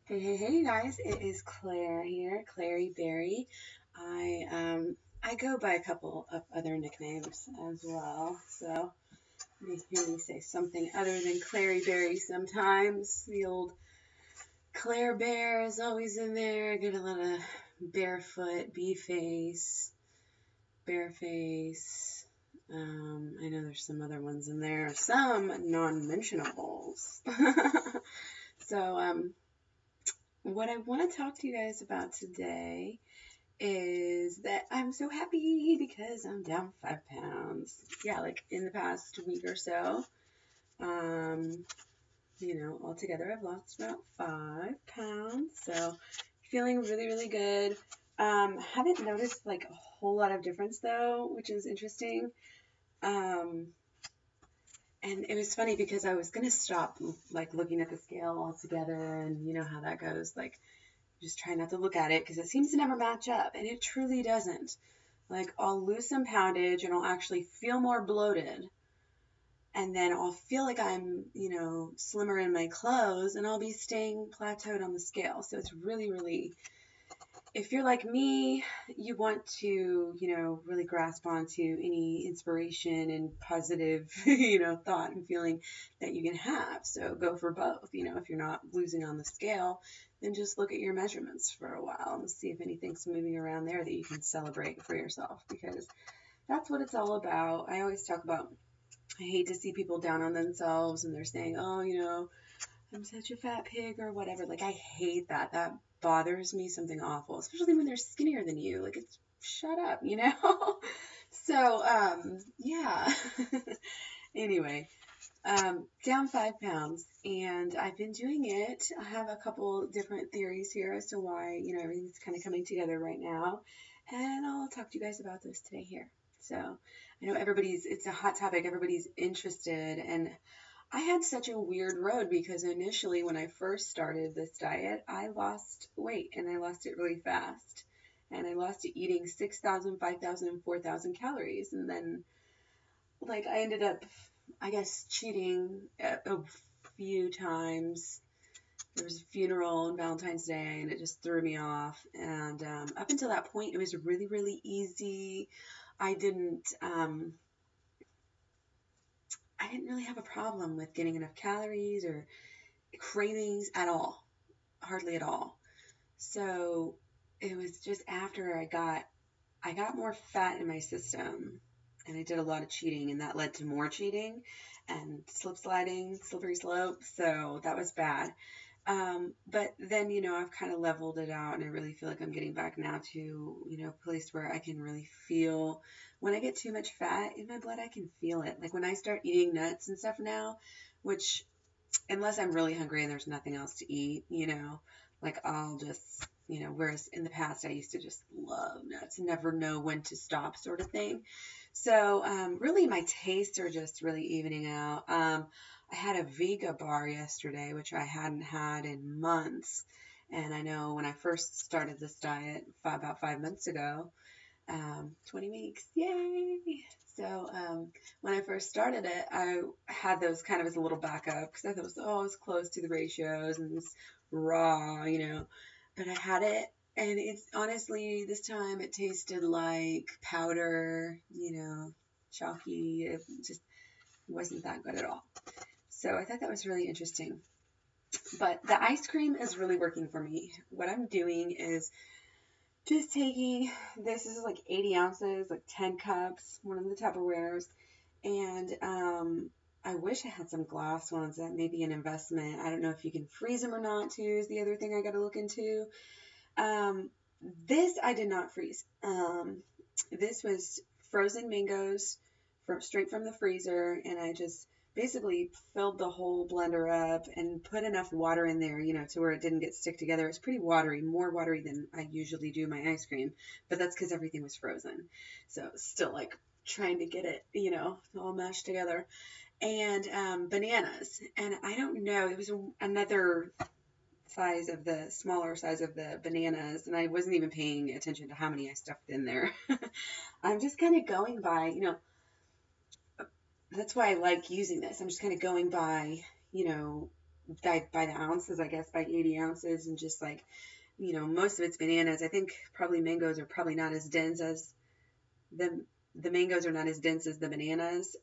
Hey guys, it is Claire here, Clary Berry. I go by a couple of other nicknames as well, so you may hear me say something other than Clary Berry sometimes. The old Claire Bear is always in there. I get a lot of barefoot, bee face, bare face. I know there's some other ones in there, some non-mentionables. So, what I want to talk to you guys about today is that I'm so happy because I'm down 5 pounds. Yeah, like in the past week or so. Um, altogether I've lost about 5 pounds. So feeling really, really good. Haven't noticed like a whole lot of difference though, which is interesting. Um, and it was funny because I was gonna stop like looking at the scale altogether, and you know how that goes. Like just try not to look at it because it seems to never match up, and it truly doesn't. Like I'll lose some poundage and I'll actually feel more bloated, and then I'll feel like I'm, slimmer in my clothes, and I'll be staying plateaued on the scale. So it's really, really, if you're like me, you want to, really grasp onto any inspiration and positive, thought and feeling that you can have. So go for both. If you're not losing on the scale, then just look at your measurements for a while and see if anything's moving around there that you can celebrate for yourself, because that's what it's all about. I always talk about, I hate to see people down on themselves and they're saying, oh, I'm such a fat pig or whatever. Like, I hate that. That bothers me something awful, especially when they're skinnier than you. Like, it's shut up. So, yeah. Anyway, down 5 pounds, and I've been doing it. I have a couple different theories here as to why, everything's kind of coming together right now, and I'll talk to you guys about this today here. So, I know it's a hot topic, everybody's interested, and I had such a weird road because initially when I first started this diet, I lost weight and I lost it really fast. And I lost it eating 6,000, 5,000, 4,000 calories. And then, like, I ended up, I guess, cheating a few times. There was a funeral on Valentine's Day and it just threw me off. And up until that point, it was really, really easy. I didn't, um, I didn't really have a problem with getting enough calories or cravings at all, hardly at all. So it was just after I got more fat in my system, and I did a lot of cheating, and that led to more cheating and sliding, slippery slope. So that was bad. But then, I've kind of leveled it out, and I really feel like I'm getting back now to, a place where I can really feel when I get too much fat in my blood, I can feel it. Like when I start eating nuts and stuff now, which unless I'm really hungry and there's nothing else to eat, like I'll just, whereas in the past I used to just love nuts and never know when to stop sort of thing. So really my tastes are just really evening out. I had a Vega bar yesterday, which I hadn't had in months. And I know when I first started this diet about 5 months ago, 20 weeks, yay! So when I first started it, I had those kind of as a little backup because I thought it was close to the ratios and it's raw. But I had it, and it's honestly this time it tasted like powder, chalky. It just wasn't that good at all. So I thought that was really interesting. But the ice cream is really working for me. What I'm doing is just taking this is like 80 ounces, like 10 cups, one of the Tupperwares, and I wish I had some glass ones. That may be an investment. I don't know if you can freeze them or not, too, is the other thing I got to look into. Um, this I did not freeze. This was frozen mangoes straight from the freezer, and I just basically filled the whole blender up and put enough water in there, to where it didn't get stick together. It's pretty watery, more watery than I usually do my ice cream, but that's because everything was frozen. So still like trying to get it, all mashed together. And bananas, and I don't know, it was another smaller size of the bananas, and I wasn't even paying attention to how many I stuffed in there. I'm just kind of going by, that's why I like using this. I'm just kind of going by, by the ounces, I guess, by 80 ounces, and just like, most of it's bananas. I think probably mangoes are probably not as dense as the the mangoes are not as dense as the bananas.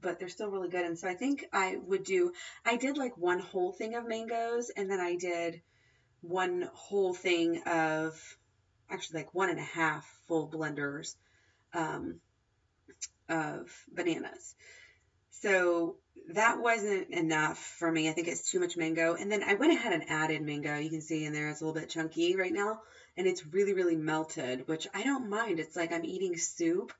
But they're still really good. And so I think I did like one whole thing of mangoes, and then I did one whole thing of, actually like 1.5 full blenders um, of bananas. So that wasn't enough for me. I think it's too much mango. And then I went ahead and added mango. You can see in there it's a little bit chunky right now. And it's really, really melted, which I don't mind. It's like I'm eating soup.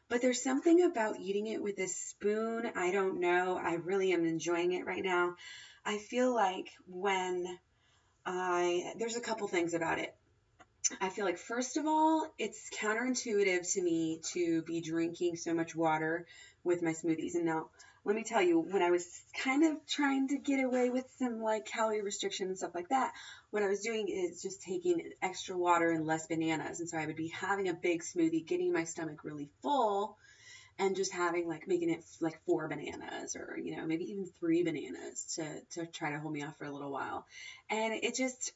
But there's something about eating it with a spoon. I don't know. I really am enjoying it right now. I feel like there's a couple things about it. I feel like, first of all, it's counterintuitive to me to be drinking so much water with my smoothies. And now, let me tell you, when I was kind of trying to get away with some like calorie restriction and stuff like that, what I was doing is just taking extra water and less bananas. And so I would be having a big smoothie, getting my stomach really full, and just having like making it like 4 bananas, or maybe even 3 bananas to try to hold me off for a little while. And it just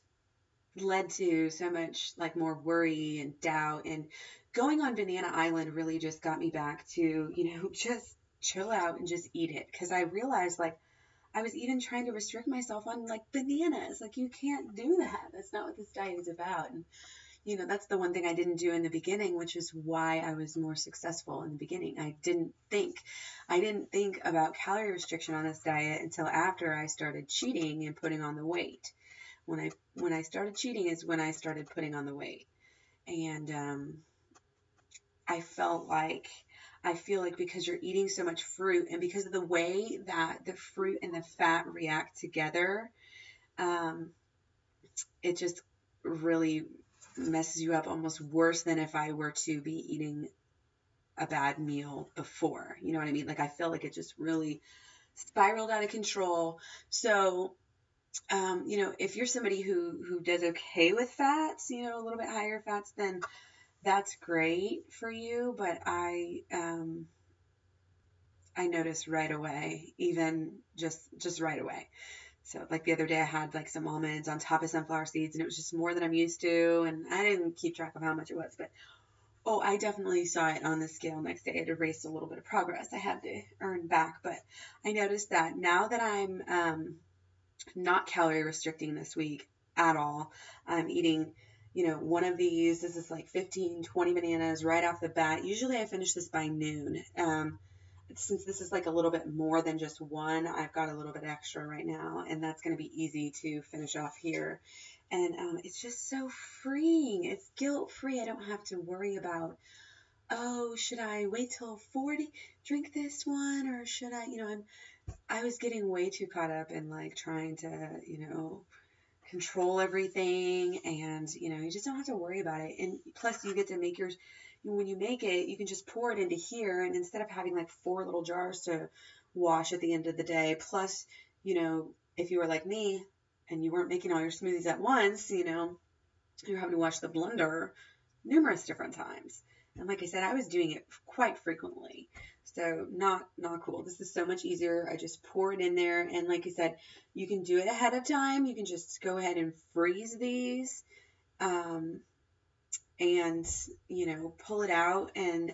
led to so much like more worry and doubt, and going on Banana Island really just got me back to, just chill out and just eat it. Cause I realized like I was even trying to restrict myself on like bananas. Like, you can't do that. That's not what this diet is about. And, that's the one thing I didn't do in the beginning, which is why I was more successful in the beginning. I didn't think about calorie restriction on this diet until after I started cheating and putting on the weight. When I started cheating is when I started putting on the weight. And I feel like because you're eating so much fruit, and because of the way that the fruit and the fat react together, it just really messes you up almost worse than if I were to be eating a bad meal before. You know what I mean? Like, I feel like it just really spiraled out of control. So if you're somebody who does okay with fats, a little bit higher fats, then that's great for you. But I noticed right away, even just right away. So like the other day I had like some almonds on top of sunflower seeds, and it was just more than I'm used to. And I didn't keep track of how much it was, but I definitely saw it on the scale next day. It erased a little bit of progress I had to earn back. But I noticed that now that I'm not calorie restricting this week at all. I'm eating, one of these. This is like 15, 20 bananas right off the bat. Usually I finish this by noon. Since this is like a little bit more than just one, I've got a little bit extra right now, and that's going to be easy to finish off here. And it's just so freeing. It's guilt-free. I don't have to worry about, should I wait till 40, drink this one, or should I was getting way too caught up in like trying to, control everything, and, you just don't have to worry about it. And plus you get to make when you make it, you can just pour it into here, and instead of having like 4 little jars to wash at the end of the day, plus, if you were like me and you weren't making all your smoothies at once, you're having to wash the blender numerous different times. And like I said, I was doing it quite frequently. So not cool. This is so much easier. I just pour it in there. And like I said, you can do it ahead of time. You can just go ahead and freeze these, and, pull it out. And,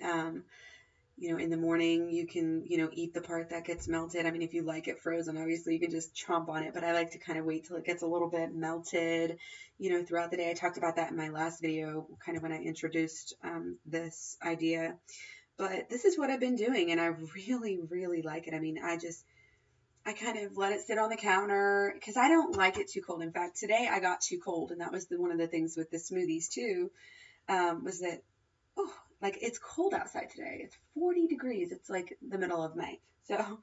in the morning you can, eat the part that gets melted. I mean, if you like it frozen, obviously you can just chomp on it, but I like to kind of wait till it gets a little bit melted, throughout the day. I talked about that in my last video, kind of when I introduced this idea. But this is what I've been doing, and I really, really like it. I mean, I kind of let it sit on the counter because I don't like it too cold. In fact, today I got too cold, and that was one of the things with the smoothies too, was that, like, it's cold outside today. It's 40 degrees. It's like the middle of May. So,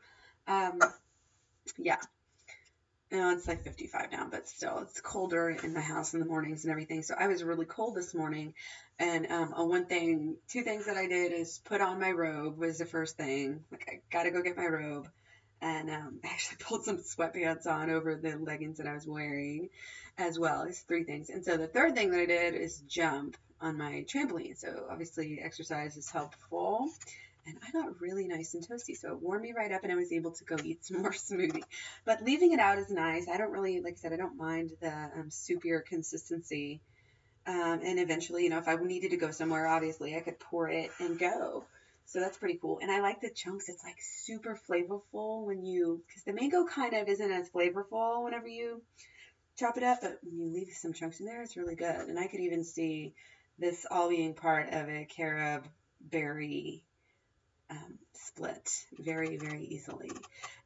yeah. It's like 55 now, but still, it's colder in my house in the mornings and everything. So I was really cold this morning. And two things that I did is put on my robe was the first thing. Like, I got to go get my robe. And I actually pulled some sweatpants on over the leggings that I was wearing as well. It's 3 things. And so the third thing that I did is jump on my trampoline. So obviously exercise is helpful. and I got really nice and toasty. So it warmed me right up and I was able to go eat some more smoothie. But leaving it out is nice. I don't really, like I said, I don't mind the soupier consistency. And eventually, if I needed to go somewhere, obviously I could pour it and go. So that's pretty cool. And I like the chunks. It's like super flavorful because the mango kind of isn't as flavorful whenever you chop it up, but when you leave some chunks in there, it's really good. And I could even see this all being part of a carob berry split very, very easily.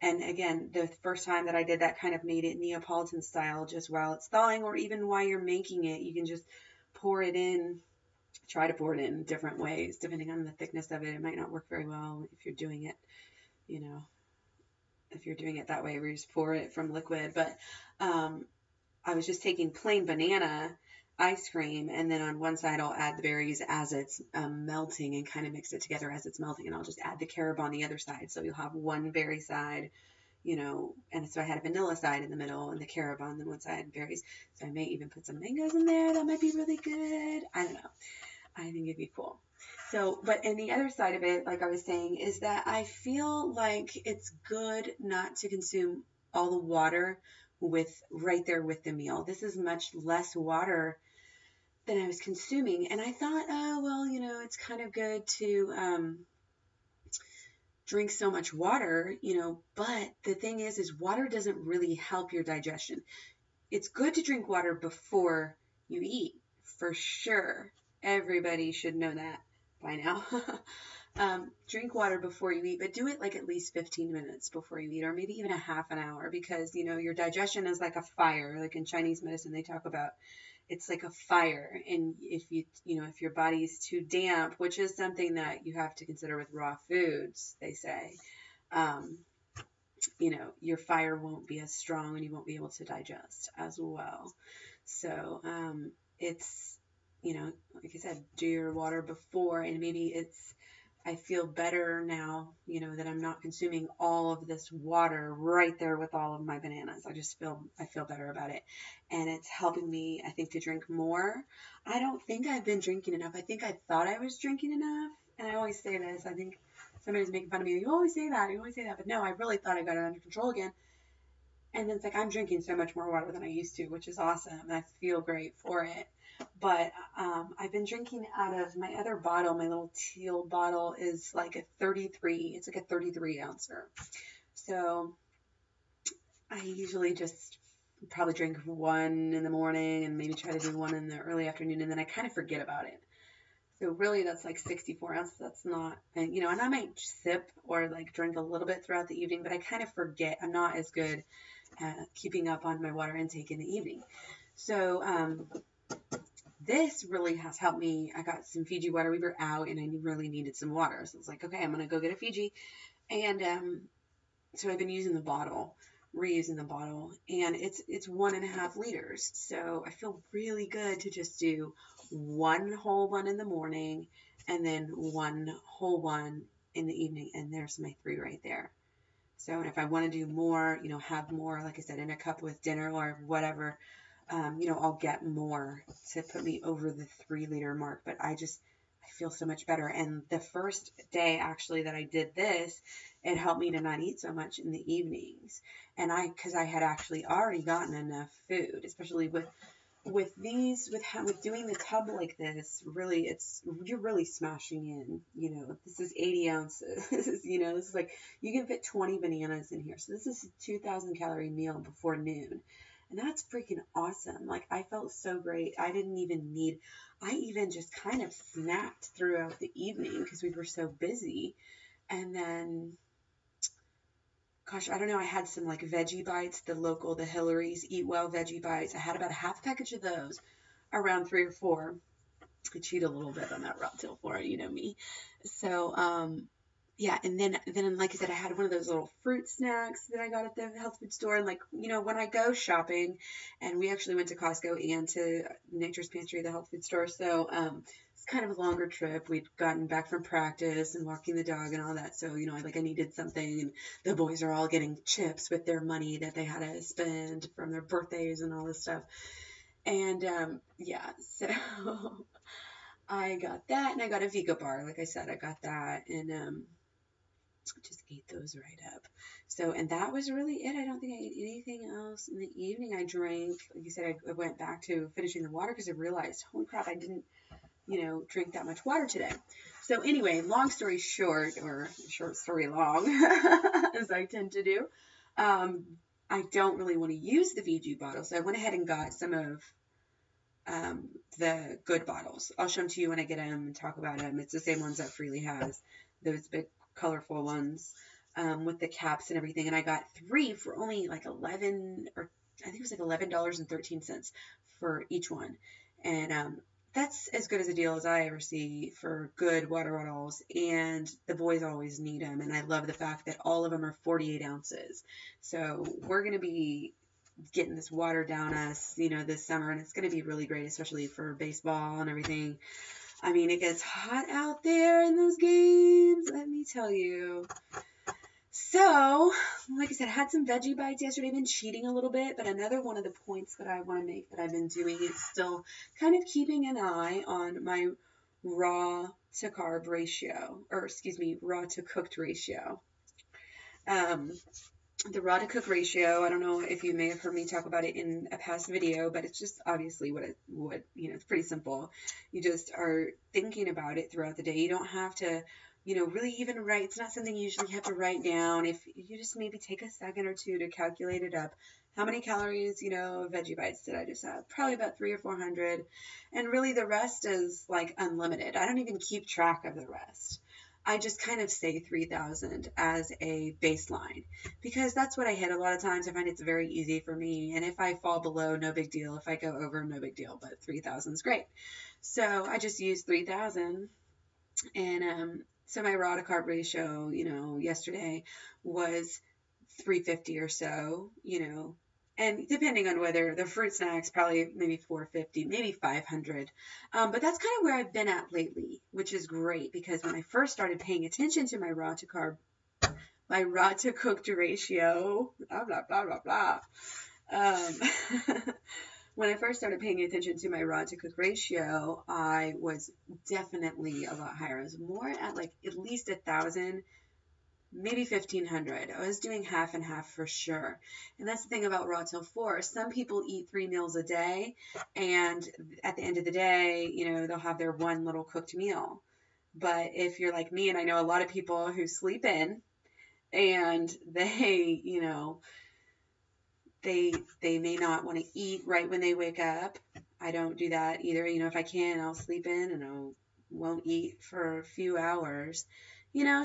And again, the first time that I did that, kind of made it Neapolitan style, just while it's thawing, or even while you're making it, you can just pour it in. Try to pour it in different ways depending on the thickness of it. It might not work very well if you're doing it, if you're doing it that way where you just pour it from liquid. But I was just taking plain banana ice cream, and then on one side I'll add the berries as it's melting, and kind of mix it together as it's melting, and I'll just add the carob on the other side. So you'll have one berry side, and so I had a vanilla side in the middle and the carob on the one side, berries. So I may even put some mangoes in there. That might be really good. I don't know. I think it'd be cool. So, but and the other side of it, like I was saying, is that I feel like it's good not to consume all the water right there with the meal. This is much less water than I was consuming. And I thought, oh, well, it's kind of good to drink so much water, but the thing is water doesn't really help your digestion. It's good to drink water before you eat, for sure. Everybody should know that by now. Drink water before you eat, but do it like at least 15 minutes before you eat, or maybe even a half an hour, because, your digestion is like a fire. Like in Chinese medicine, they talk about it's like a fire. And if if your body is too damp, which is something that you have to consider with raw foods, they say, your fire won't be as strong and you won't be able to digest as well. So, it's, like I said, do your water before, and maybe I feel better now, that I'm not consuming all of this water right there with all of my bananas. I feel better about it. And it's helping me, I think, to drink more. I don't think I've been drinking enough. I think I thought I was drinking enough. And I always say this. I think somebody's making fun of me. You always say that. But no, I really thought I got it under control again. And then it's like I'm drinking so much more water than I used to, which is awesome. And I feel great for it. But I've been drinking out of my other bottle. My little teal bottle is like a 33. It's like a 33 ouncer. So I usually just probably drink one in the morning and maybe try to do one in the early afternoon. And then I kind of forget about it. So really that's like 64 ounces. That's not, and I might sip or like drink a little bit throughout the evening, but I kind of forget. I'm not as good at keeping up on my water intake in the evening. So, this really has helped me. I got some Fiji water. We were out and I really needed some water. So it's like, okay, I'm going to go get a Fiji. And so I've been using the bottle, reusing the bottle, and it's 1.5 liters. So I feel really good to just do one whole one in the morning and then one whole one in the evening. And there's my 3 right there. So, and if I want to do more, have more, like I said, in a cup with dinner or whatever, I'll get more to put me over the 3-liter mark. But I feel so much better. And the first day actually that I did this, it helped me to not eat so much in the evenings. And because I had actually already gotten enough food, especially with doing the tub like this, really, you're really smashing in, this is 80 ounces, this is like, you can fit 20 bananas in here. So this is a 2,000 calorie meal before noon. And that's freaking awesome. Like, I felt so great. I even just kind of snacked throughout the evening because we were so busy. And then, gosh, I don't know. I had some like veggie bites, the Hillary's Eat Well veggie bites. I had about a half package of those, around 3 or 4. I cheat a little bit on that raw till 4, me. So, yeah, and then like I said, I had one of those little fruit snacks that I got at the health food store. And like, when I go shopping, and we actually went to Costco and to Nature's Pantry, the health food store. So, it's kind of a longer trip. We'd gotten back from practice and walking the dog and all that. So, I needed something, and the boys are all getting chips with their money that they had to spend from their birthdays and all this stuff. And, yeah, so I got that, and I got a Vega bar. Like I said, I got that, and just ate those right up. So, and that was really it. I don't think I ate anything else in the evening. I drank, like you said, I went back to finishing the water because I realized, holy crap, I didn't, drink that much water today. So anyway, long story short, or short story long, as I tend to do, um, I don't really want to use the VG bottle. So I went ahead and got some of the good bottles. I'll show them to you when I get them and talk about them. It's the same ones that Freely has, those big colorful ones with the caps and everything. And I got 3 for only like 11, or I think it was like $11.13 for each one. And that's as good as a deal as I ever see for good water bottles. And the boys always need them. And I love the fact that all of them are 48 ounces. So we're going to be getting this water down us, this summer, and it's going to be really great, especially for baseball and everything. I mean, it gets hot out there in those games, let me tell you. So, like I said, I had some veggie bites yesterday. I've been cheating a little bit, but another one of the points that I want to make that I've been doing is still kind of keeping an eye on my raw to carb ratio, or excuse me, raw to cooked ratio. The raw to cook ratio, I don't know if you may have heard me talk about it in a past video, but it's just obviously it's pretty simple. You just are thinking about it throughout the day. You don't have to, really even write. It's not something you usually have to write down. If you just maybe take a second or two to calculate it up. How many calories, veggie bites did I just have? Probably about 300 or 400. And really the rest is like unlimited. I don't even keep track of the rest. I just kind of say 3,000 as a baseline because that's what I hit a lot of times. I find it's very easy for me. And if I fall below, no big deal. If I go over, no big deal. But 3,000 is great. So I just use 3,000. And so my raw to carb ratio, yesterday was 350 or so, and depending on whether the fruit snacks, probably maybe 450, maybe 500. But that's kind of where I've been at lately, which is great because when I first started paying attention to my raw to cooked ratio, blah, blah, blah, blah, blah. When I first started paying attention to my raw to cook ratio, I was definitely a lot higher. I was more at like at least 1,000, maybe 1,500. I was doing half and half for sure. And that's the thing about raw till 4. Some people eat 3 meals a day, and at the end of the day, they'll have their one little cooked meal. But if you're like me, and I know a lot of people who sleep in, and they, they may not want to eat right when they wake up. I don't do that either. If I can, I'll sleep in and I won't eat for a few hours.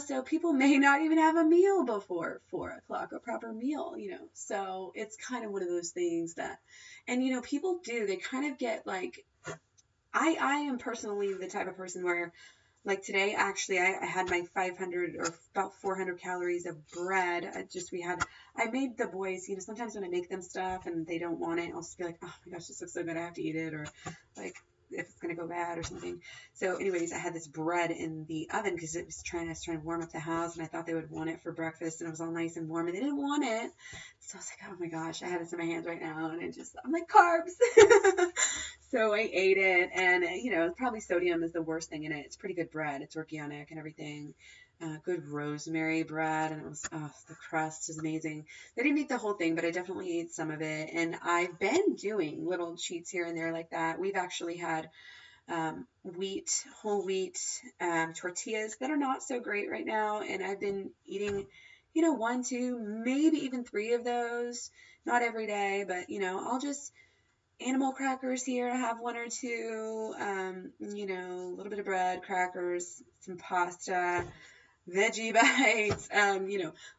So people may not even have a meal before 4 o'clock, a proper meal, so it's kind of one of those things that, and people do, they kind of get like, I am personally the type of person where, like today, actually, I had my 500 or about 400 calories of bread. I made the boys, sometimes when I make them stuff and they don't want it, I'll just be like, oh my gosh, this looks so good, I have to eat it, or like, if it's going to go bad or something. So anyways, I had this bread in the oven because I was trying to warm up the house, and I thought they would want it for breakfast, and it was all nice and warm, and they didn't want it. So I was like, oh my gosh, I have this in my hands right now, and I'm like, carbs. So I ate it, and probably sodium is the worst thing in it. It's pretty good bread. It's organic and everything. Good rosemary bread, and the crust is amazing. They didn't eat the whole thing, but I definitely ate some of it, and I've been doing little cheats here and there like that. We've actually had whole wheat tortillas that are not so great right now, and I've been eating, 1, 2, maybe even 3 of those. Not every day, but I'll just animal crackers here. I have 1 or 2, a little bit of bread, crackers, some pasta, veggie bites, a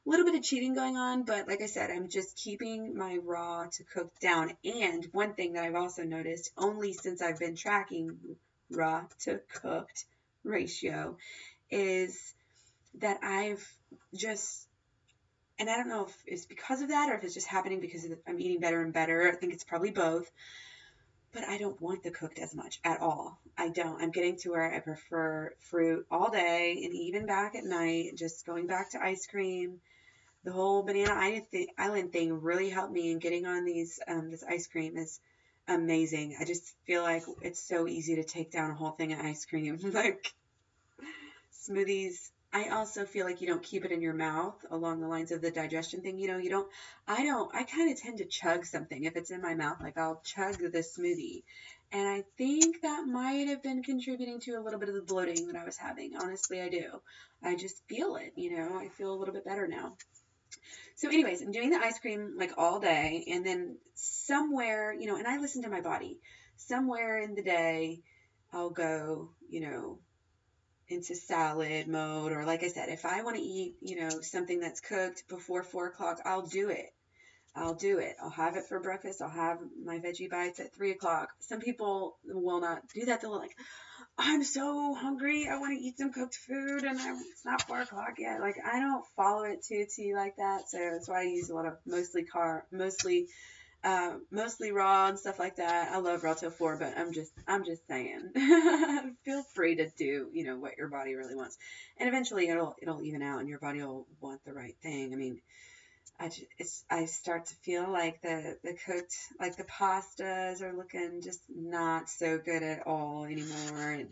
little bit of cheating going on, but like I said, I'm just keeping my raw to cooked down. And one thing that I've also noticed, only since I've been tracking raw to cooked ratio, is that I've just, and I don't know if it's because of that or if it's just happening because I'm eating better and better. I think it's probably both. But I don't want the cooked as much at all. I don't. I'm getting to where I prefer fruit all day and even back at night, just going back to ice cream. The whole banana island thing really helped me in getting on this ice cream is amazing. I just feel like it's so easy to take down a whole thing of ice cream. Like smoothies. I also feel like you don't keep it in your mouth along the lines of the digestion thing. I kind of tend to chug something if it's in my mouth. Like I'll chug the smoothie. And I think that might have been contributing to a little bit of the bloating that I was having. Honestly, I do. I just feel it, I feel a little bit better now. So anyways, I'm doing the ice cream like all day, and then somewhere, and I listen to my body. Somewhere in the day, I'll go, into salad mode, or like I said, if I want to eat, something that's cooked before 4 o'clock, I'll do it. I'll do it. I'll have it for breakfast. I'll have my veggie bites at 3 o'clock. Some people will not do that. They're like, I'm so hungry. I want to eat some cooked food, and it's not 4 o'clock yet. Like I don't follow it to a T like that. So that's why I use a lot of mostly raw and stuff like that. I love raw till 4, but I'm just saying, feel free to do, what your body really wants, and eventually it'll even out, and your body will want the right thing. I mean, I start to feel like the cooked, like the pastas are looking just not so good at all anymore, and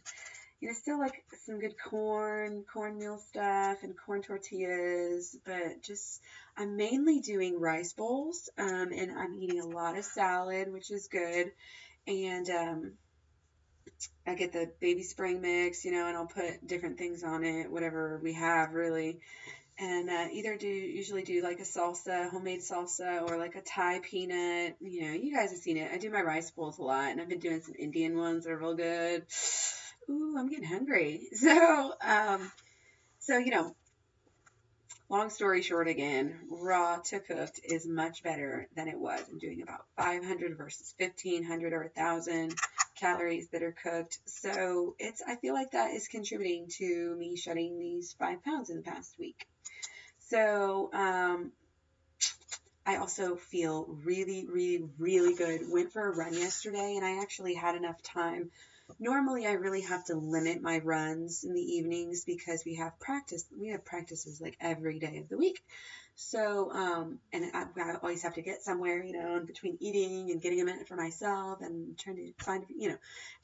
still like some good cornmeal stuff and corn tortillas, but just I'm mainly doing rice bowls, and I'm eating a lot of salad, which is good, and I get the baby spring mix, and I'll put different things on it, whatever we have really, and usually do like a salsa, homemade salsa, or like a Thai peanut. You guys have seen it. I do my rice bowls a lot, and I've been doing some Indian ones that are real good. Ooh, I'm getting hungry. So long story short again, raw to cooked is much better than it was. I'm doing about 500 versus 1,500 or 1,000 calories that are cooked. So I feel like that is contributing to me shedding these 5 pounds in the past week. So, I also feel really, really, really good. Went for a run yesterday, and I actually had enough time. Normally, I really have to limit my runs in the evenings because we have practices like every day of the week. So, and I always have to get somewhere, in between eating and getting a minute for myself and trying to find,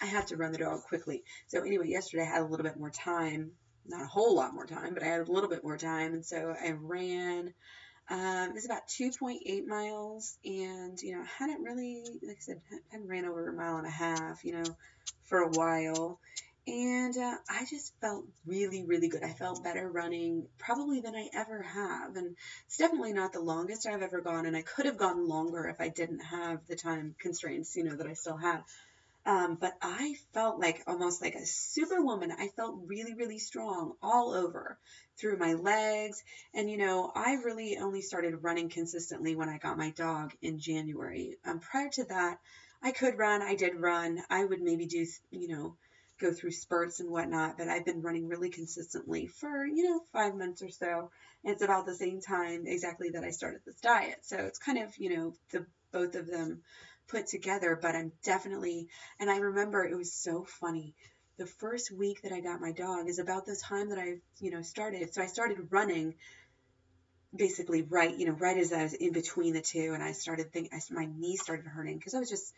I have to run the dog quickly. So anyway, yesterday I had a little bit more time, not a whole lot more time, but I had a little bit more time. And so I ran. It was about 2.8 miles, and I hadn't really, like I said, hadn't ran over a mile and a half, for a while, and I just felt really, really good. I felt better running probably than I ever have, and it's definitely not the longest I've ever gone, and I could have gone longer if I didn't have the time constraints, that I still had. But I felt like almost like a superwoman. I felt really, really strong all over through my legs. And, I really only started running consistently when I got my dog in January. Prior to that, I could run. I did run. I would maybe do, go through spurts and whatnot, but I've been running really consistently for, 5 months or so. And it's about the same time exactly that I started this diet. So it's kind of, the both of them put together, but I'm definitely, and I remember it was so funny. The first week that I got my dog is about the time that I, started. So I started running basically right as I was in between the two, and I started thinking, my knees started hurting because I was just,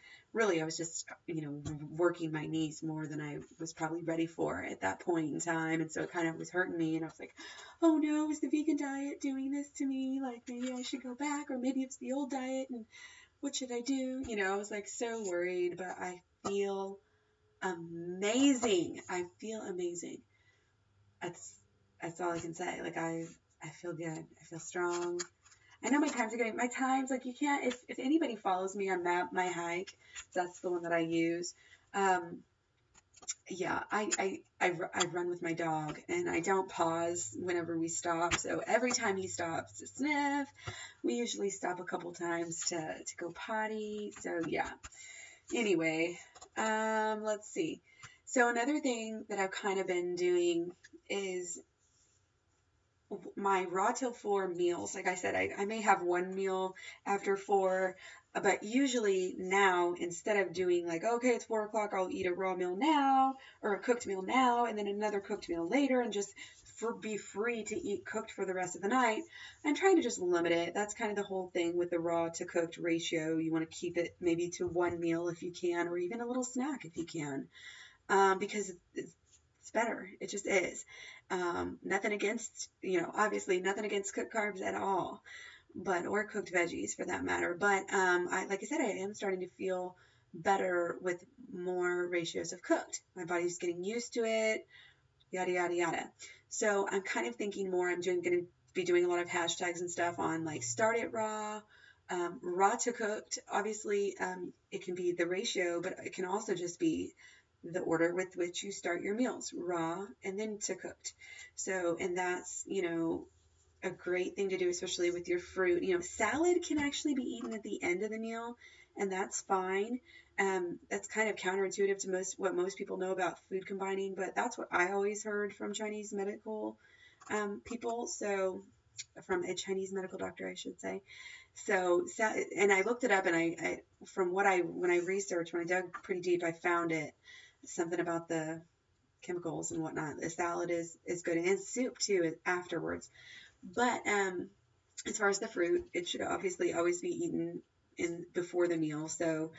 working my knees more than I was probably ready for at that point in time. And so it kind of was hurting me, and I was like, oh no, is the vegan diet doing this to me? Like maybe I should go back, or maybe it's the old diet, and what should I do? I was like so worried, but I feel amazing. I feel amazing. That's all I can say. Like I feel good. I feel strong. I know my times like you can't, if anybody follows me on my hike, that's the one that I use. Yeah, I run with my dog, and I don't pause whenever we stop. So every time he stops to sniff, we usually stop a couple times to go potty. So yeah. Anyway, let's see. So another thing that I've kind of been doing is my raw till 4 meals. Like I said, I may have one meal after 4, but usually now, instead of doing like, okay, it's 4 o'clock, I'll eat a raw meal now, or a cooked meal now, and then another cooked meal later, and just be free to eat cooked for the rest of the night, I'm trying to just limit it. That's kind of the whole thing with the raw to cooked ratio. You want to keep it maybe to one meal if you can, or even a little snack if you can, because it's better. It just is. Nothing against, obviously nothing against cooked carbs at all, or cooked veggies for that matter. But like I said, I am starting to feel better with more ratios of cooked. My body's getting used to it, yada, yada, yada. So I'm kind of thinking more, I'm going to be doing a lot of hashtags and stuff on like start it raw, raw to cooked. Obviously, it can be the ratio, but it can also just be the order with which you start your meals, raw and then to cooked. So, and that's, a great thing to do, especially with your fruit. Salad can actually be eaten at the end of the meal, and that's fine. That's kind of counterintuitive to what most people know about food combining, but that's what I always heard from Chinese medical people. So, from a Chinese medical doctor, I should say. So, and I looked it up, and I when I researched, when I dug pretty deep, I found something about the chemicals and whatnot. The salad is good, and soup too afterwards. But as far as the fruit, it should obviously always be eaten before the meal. So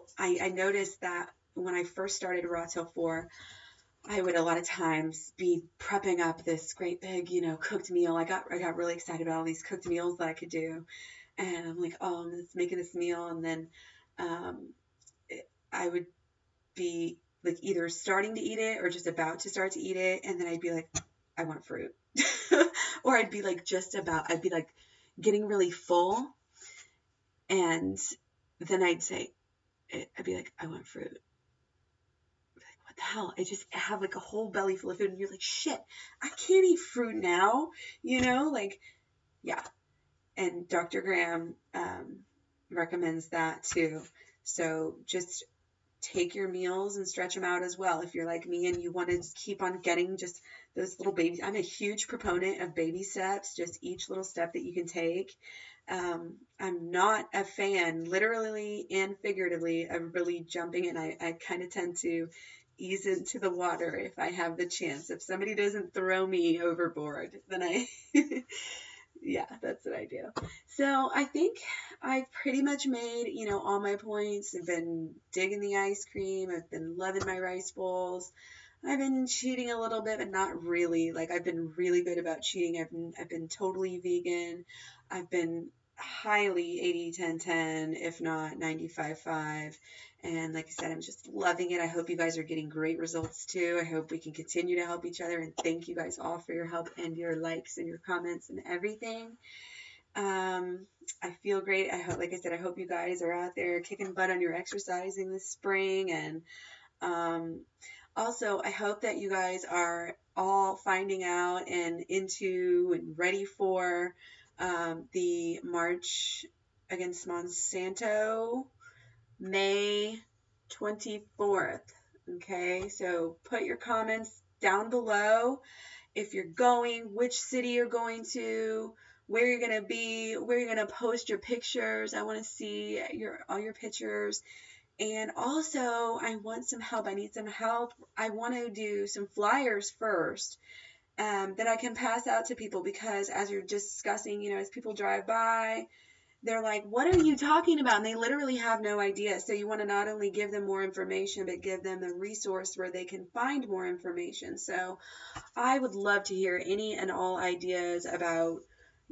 I noticed that when I first started Raw Till 4, I would a lot of times be prepping up this great big, cooked meal. I got really excited about all these cooked meals that I could do. And I'm like, oh, I'm just making this meal. And then I would be like either starting to eat it or just about to start to eat it. And then I'd be like, I want fruit. Or I'd be like getting really full. And then I'd be like, I want fruit. Like, what the hell? I just have like a whole belly full of food. And you're like, shit, I can't eat fruit now. Yeah. And Dr. Graham recommends that too. So just take your meals and stretch them out as well. If you're like me and you want to keep on getting just those little babies, I'm a huge proponent of baby steps, just each little step that you can take. I'm not a fan, literally and figuratively, of really jumping in. I kind of tend to ease into the water if I have the chance. If somebody doesn't throw me overboard, then yeah, that's what I do. So I think I've pretty much made, all my points. I've been digging the ice cream. I've been loving my rice bowls. I've been cheating a little bit, but not really. Like, I've been really good about cheating. I've been totally vegan. I've been highly 80-10-10, if not 95-5. And like I said, I'm just loving it. I hope you guys are getting great results too. I hope we can continue to help each other. And thank you guys all for your help and your likes and your comments and everything. I feel great. Like I said, I hope you guys are out there kicking butt on your exercising this spring. And also, I hope that you guys are all finding out and into and ready for the March against Monsanto, May 24th. Okay, so put your comments down below. If you're going, which city you're going to, where you're going to be, where you're going to post your pictures. I want to see all your pictures. And also, I want some help. I need some help. I want to do some flyers first that I can pass out to people, because as you're discussing, as people drive by, they're like, what are you talking about? And they literally have no idea. So you want to not only give them more information, but give them a resource where they can find more information. So I would love to hear any and all ideas about,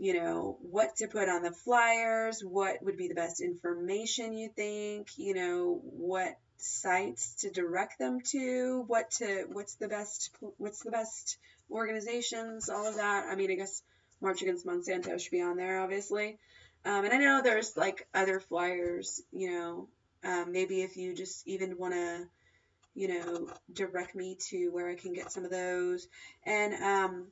what to put on the flyers, what would be the best information you think, what sites to direct them to, what's the best organizations, all of that. I mean, I guess March Against Monsanto should be on there, obviously. And I know there's like other flyers, maybe if you just even want to, direct me to where I can get some of those. And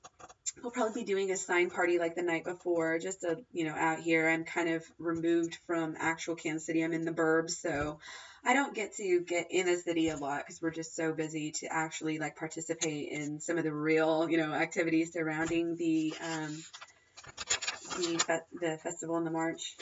we'll probably be doing a sign party like the night before, just to, out here. I'm kind of removed from actual Kansas City. I'm in the burbs, so I don't get to get in the city a lot because we're just so busy to actually like participate in some of the real, activities surrounding the the festival in the March.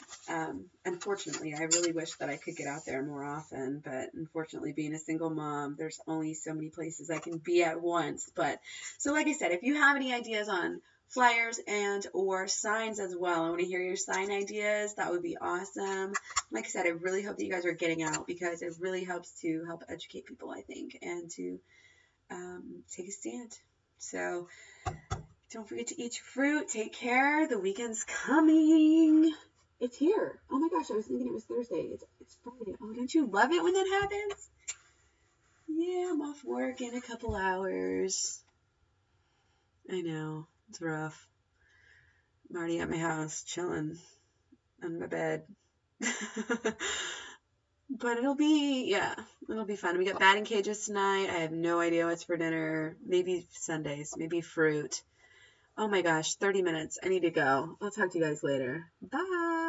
Unfortunately, I really wish that I could get out there more often, but unfortunately, being a single mom, there's only so many places I can be at once. But so, like I said, if you have any ideas on flyers and or signs as well, I want to hear your sign ideas. That would be awesome. Like I said, I really hope that you guys are getting out, because it really helps to help educate people, I think, and to take a stand. So don't forget to eat your fruit. Take care. The weekend's coming. It's here. Oh my gosh, I was thinking it was Thursday. It's Friday. Oh, don't you love it when that happens? Yeah, I'm off work in a couple hours. I know. It's rough. I'm already at my house, chilling on my bed. But it'll be fun. We got batting cages tonight. I have no idea what's for dinner. Maybe Sundays, maybe fruit. Oh my gosh, 30 minutes. I need to go. I'll talk to you guys later. Bye.